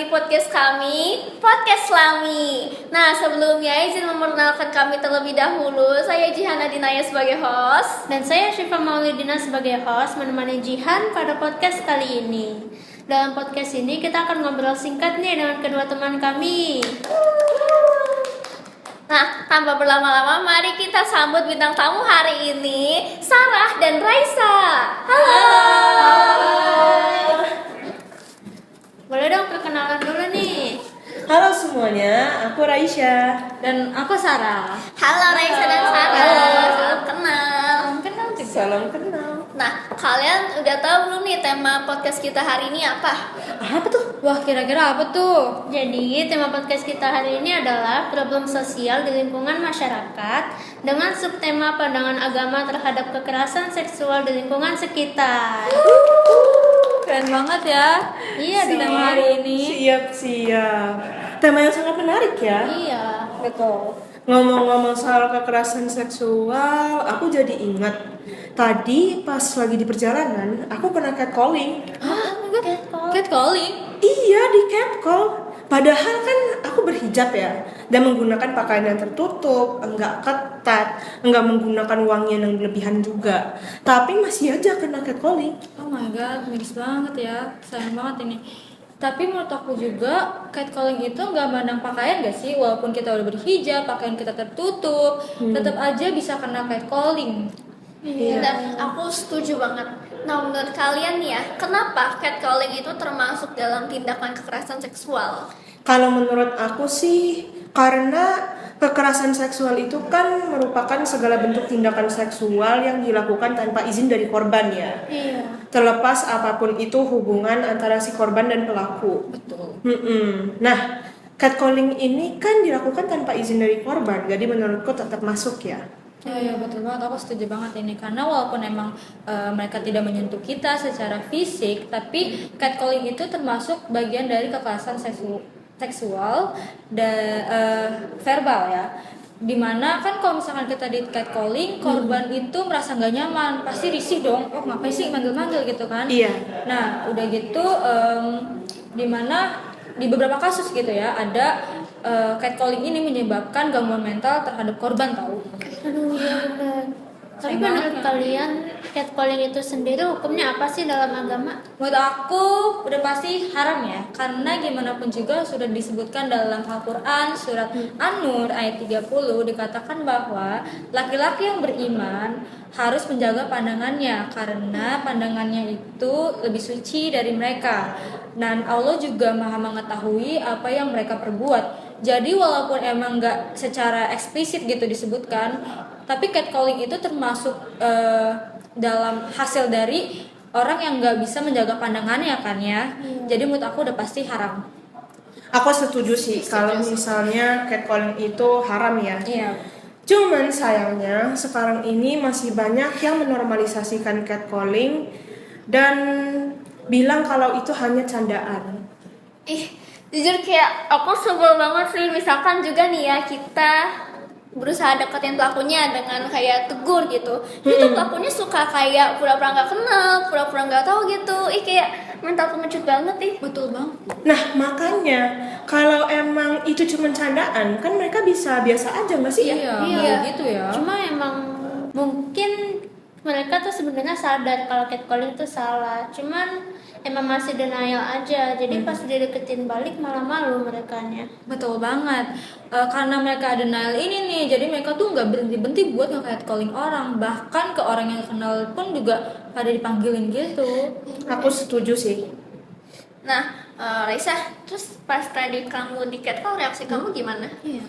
podcast kami, Podcast Lami. Nah, sebelumnya izin memperkenalkan kami terlebih dahulu. Saya Jihana Dinaya sebagai host. Dan saya Syifa Maulidina sebagai host menemani Jihan pada podcast kali ini. Dalam podcast ini kita akan ngobrol singkat nih dengan kedua teman kami. Nah, tanpa berlama-lama, mari kita sambut bintang tamu hari ini, Sarah dan Raisa. Halo. Boleh dong perkenalan dulu nih. Halo semuanya, aku Raisya. Dan aku Sarah. Halo Raisa dan Sarah. Salam kenal. Salam kenal. Nah, kalian udah tahu belum nih tema podcast kita hari ini apa? Apa tuh? Wah, kira-kira apa tuh? Jadi, tema podcast kita hari ini adalah problem sosial di lingkungan masyarakat dengan subtema pandangan agama terhadap kekerasan seksual di lingkungan sekitar. Keren banget ya. Iya, di tema hari ini. Siap. Tema yang sangat menarik ya. Iya. Betul. Ngomong-ngomong soal kekerasan seksual, aku jadi ingat tadi pas lagi di perjalanan, aku kena catcalling. Catcalling? Iya, di catcall. Padahal kan aku berhijab ya, dan menggunakan pakaian yang tertutup, enggak ketat, enggak menggunakan wangian yang berlebihan juga. Tapi masih aja kena catcalling. Oh my god, miris banget ya. Sayang banget ini. Tapi menurut aku juga catcalling itu nggak mandang pakaian gak sih? Walaupun kita udah berhijab, pakaian kita tertutup, tetap aja bisa kena catcalling. Iya. Dan aku setuju banget. Nah, menurut kalian nih ya, kenapa catcalling itu termasuk dalam tindakan kekerasan seksual? Kalau menurut aku sih, karena kekerasan seksual itu kan merupakan segala bentuk tindakan seksual yang dilakukan tanpa izin dari korban ya. Iya. Terlepas apapun itu hubungan antara si korban dan pelaku. Betul. Nah, catcalling ini kan dilakukan tanpa izin dari korban, jadi menurutku tetap masuk ya. Iya betul banget, aku setuju banget ini. Karena walaupun emang mereka tidak menyentuh kita secara fisik, tapi catcalling itu termasuk bagian dari kekerasan seksual dan verbal ya. Dimana kan kalau misalkan kita di catcalling, korban itu merasa nggak nyaman, pasti risih dong. Oh ngapain sih manggil-manggil gitu kan? Iya. Nah udah gitu dimana di beberapa kasus gitu ya ada catcalling ini menyebabkan gangguan mental terhadap korban tahu. Aduh, iya benar. Tapi Sayang menurut banget. kalian catcalling itu sendiri hukumnya apa sih dalam agama? Menurut aku udah pasti haram ya, karena gimana pun juga sudah disebutkan dalam Al-Quran surat An-Nur ayat 30 dikatakan bahwa laki-laki yang beriman harus menjaga pandangannya karena pandangannya itu lebih suci dari mereka, dan Allah juga maha mengetahui apa yang mereka perbuat. Jadi walaupun emang nggak secara eksplisit gitu disebutkan, tapi catcalling itu termasuk dalam hasil dari orang yang nggak bisa menjaga pandangannya kan ya. Jadi menurut aku udah pasti haram. Aku setuju sih kalau misalnya catcalling itu haram ya. Iya. Cuman sayangnya sekarang ini masih banyak yang menormalisasikan catcalling dan bilang kalau itu hanya candaan. Jujur kayak aku sebel banget sih, misalkan juga nih ya kita berusaha deketin pelakunya dengan kayak tegur gitu. Itu pelakunya suka kayak pura-pura nggak kenal, pura-pura nggak tahu gitu. Kayak mental pengecut banget ih. Betul bang. Nah makanya kalau emang itu cuma candaan kan mereka bisa biasa aja nggak sih ya? Iya gitu ya. Cuma emang mungkin mereka tuh sebenarnya sadar kalau catcalling itu salah. Cuman emang masih denial aja. Jadi pas dideketin balik malah malu merekanya. Betul banget. Karena mereka denial ini nih, jadi mereka tuh nggak berhenti-berhenti buat nge-catcalling orang, bahkan ke orang yang kenal pun juga pada dipanggilin gitu. Aku setuju sih. Nah, Raisa, terus pas tadi kamu di catcall reaksi kamu gimana? Iya.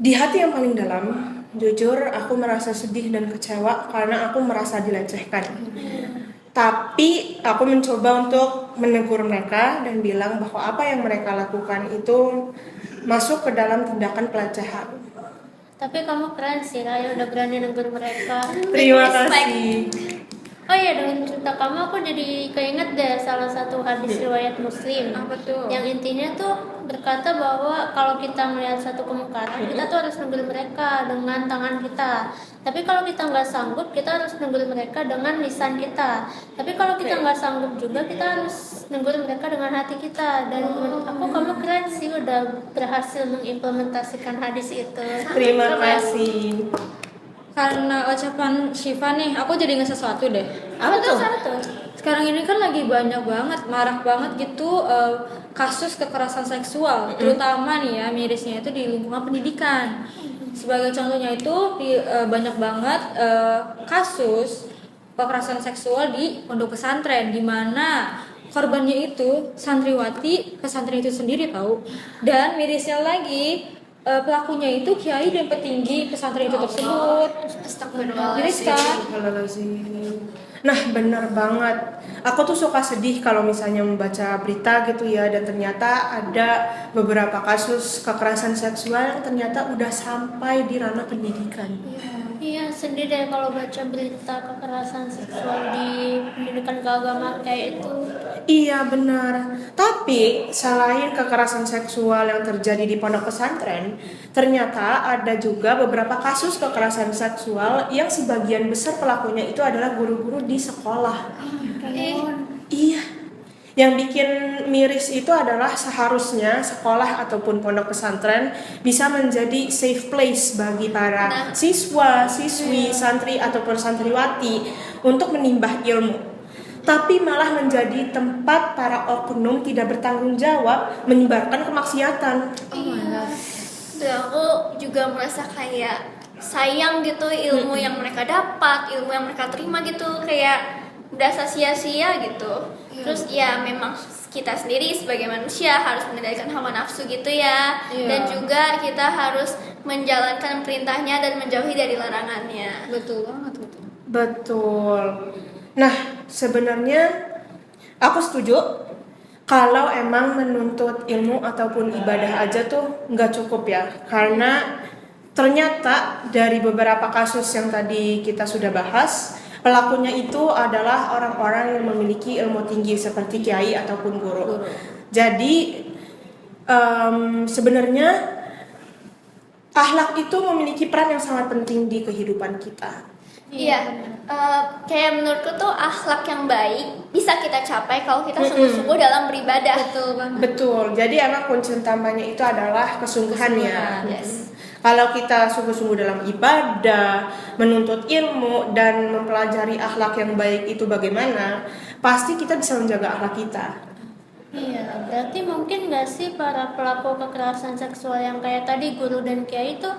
Di hati yang paling dalam, jujur aku merasa sedih dan kecewa karena aku merasa dilecehkan. Tapi aku mencoba untuk menegur mereka dan bilang bahwa apa yang mereka lakukan itu masuk ke dalam tindakan pelecehan. Tapi kamu keren sih, Raya udah berani negur mereka. Terima Respect. kasih. Oh iya, dengan cerita kamu aku jadi keinget deh salah satu hadis riwayat Muslim. Apa tuh? Yang intinya tuh berkata bahwa kalau kita melihat satu kemungkaran, kita tuh harus negur mereka dengan tangan kita. Tapi kalau kita nggak sanggup, kita harus negur mereka dengan lisan kita. Tapi kalau kita nggak sanggup juga, kita harus negur mereka dengan hati kita. Dan menurut aku kamu keren sih udah berhasil mengimplementasikan hadis itu. Terima kasih. Karena ucapan Syifa nih, aku jadi ingat sesuatu deh. Apa tuh? Sekarang ini kan lagi banyak banget, marak banget gitu kasus kekerasan seksual, terutama nih ya mirisnya itu di lingkungan pendidikan. Sebagai contohnya itu banyak banget kasus kekerasan seksual di pondok pesantren, di mana korbannya itu santriwati pesantren itu sendiri tahu. Dan mirisnya lagi pelakunya itu kiai dan petinggi pesantren itu tersebut. Miris kan? Astagfirullahaladzim. Nah, benar banget. Aku tuh suka sedih kalau misalnya membaca berita gitu ya, dan ternyata ada beberapa kasus kekerasan seksual yang ternyata udah sampai di ranah pendidikan. Iya, sedih deh kalau baca berita kekerasan seksual di pendidikan keagamaan kayak itu. Iya, benar. Tapi selain kekerasan seksual yang terjadi di pondok pesantren, ternyata ada juga beberapa kasus kekerasan seksual yang sebagian besar pelakunya itu adalah guru-guru di sekolah. Iya. Yang bikin miris itu adalah seharusnya sekolah ataupun pondok pesantren bisa menjadi safe place bagi para siswa, siswi, santri ataupun santriwati untuk menimbah ilmu. Tapi malah menjadi tempat para oknum tidak bertanggung jawab menyebarkan kemaksiatan. Dan aku juga merasa kayak sayang gitu ilmu yang mereka dapat, ilmu yang mereka terima gitu, kayak berasa sia-sia gitu. Terus ya memang kita sendiri sebagai manusia harus mengendalikan hawa nafsu gitu ya. Dan juga kita harus menjalankan perintahnya dan menjauhi dari larangannya. Betul banget betul. Betul. Nah, sebenarnya aku setuju kalau emang menuntut ilmu ataupun ibadah aja tuh nggak cukup ya, karena ternyata dari beberapa kasus yang tadi kita sudah bahas, pelakunya itu adalah orang-orang yang memiliki ilmu tinggi seperti kiai ataupun guru. Jadi sebenarnya akhlak itu memiliki peran yang sangat penting di kehidupan kita. Iya, kayak menurutku tuh akhlak yang baik bisa kita capai kalau kita sungguh-sungguh dalam beribadah. Betul banget. Betul. Jadi emang kunci utamanya itu adalah kesungguhan ya. Yes. Kalau kita sungguh-sungguh dalam ibadah, menuntut ilmu dan mempelajari akhlak yang baik itu bagaimana, pasti kita bisa menjaga akhlak kita. Iya, berarti mungkin nggak sih para pelaku kekerasan seksual yang kayak tadi guru dan kiai itu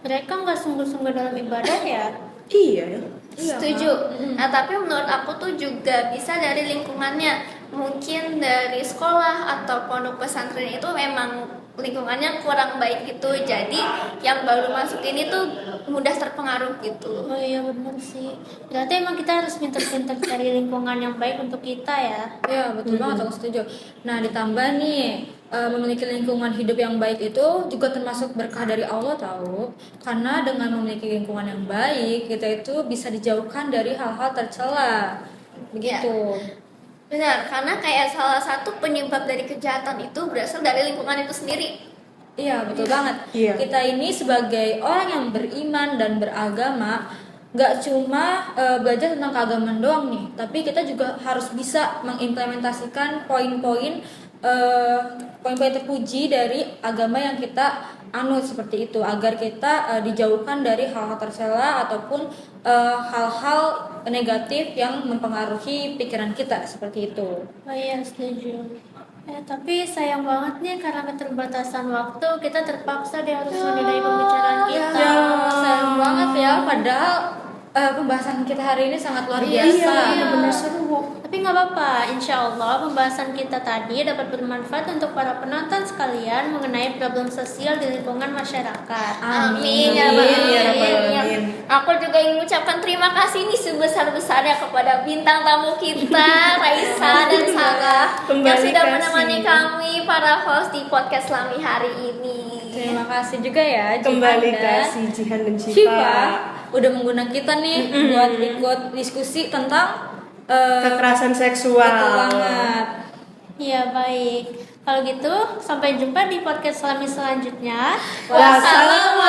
mereka nggak sungguh-sungguh dalam ibadah ya? Iya. Setuju. Nah, tapi menurut aku tuh juga bisa dari lingkungannya. Mungkin dari sekolah atau pondok pesantren itu memang lingkungannya kurang baik gitu. Jadi yang baru masuk ini tuh mudah terpengaruh gitu. Oh iya benar sih. Berarti emang kita harus pintar-pintar cari lingkungan yang baik untuk kita ya. Ya betul banget, aku setuju. Nah ditambah nih memiliki lingkungan hidup yang baik itu juga termasuk berkah dari Allah tahu. Karena dengan memiliki lingkungan yang baik kita itu bisa dijauhkan dari hal-hal tercela. Begitu. Benar, karena kayak salah satu penyebab dari kejahatan itu berasal dari lingkungan itu sendiri. Iya betul banget. Iya. Kita ini sebagai orang yang beriman dan beragama nggak cuma belajar tentang keagamaan doang nih, tapi kita juga harus bisa mengimplementasikan poin-poin terpuji dari agama yang kita anut seperti itu, agar kita dijauhkan dari hal-hal tercela ataupun hal-hal negatif yang mempengaruhi pikiran kita seperti itu. Oh iya setuju. Tapi sayang banget nih karena keterbatasan waktu kita terpaksa dia harus menyudahi pembicaraan kita. Ya, sayang banget ya, padahal pembahasan kita hari ini sangat luar biasa. Iya, benar seru. Tapi nggak apa-apa, insya Allah pembahasan kita tadi dapat bermanfaat untuk para penonton sekalian mengenai problem sosial di lingkungan masyarakat. Amin ya Amin, Rabbal ya Rabbal Alamin. Alamin. Aku juga ingin mengucapkan terima kasih nih sebesar-besarnya kepada bintang tamu kita Raisa dan Sarah Kembali yang sudah kasih. menemani kami para host di podcast Lami hari ini. Terima kasih juga ya Kembali Jihan dan kasih Jihan dan Syifa Syifa. udah menggunakan kita nih buat ikut diskusi tentang kekerasan seksual. Betul banget. Ya baik. Kalau gitu sampai jumpa di podcast Islami selanjutnya. Wassalamualaikum